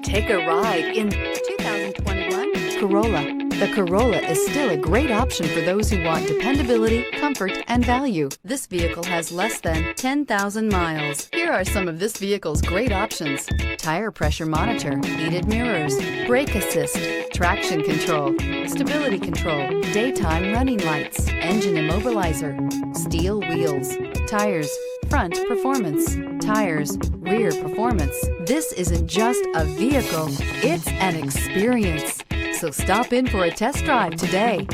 Take a ride in 2021 Corolla. The Corolla is still a great option for those who want dependability, comfort, and value. This vehicle has less than 10,000 miles. Here are some of this vehicle's great options: tire pressure monitor, heated mirrors, brake assist, traction control, stability control, daytime running lights, engine immobilizer, steel wheels, tires, front performance, tires, rear performance. This isn't just a vehicle, it's an experience. So stop in for a test drive today.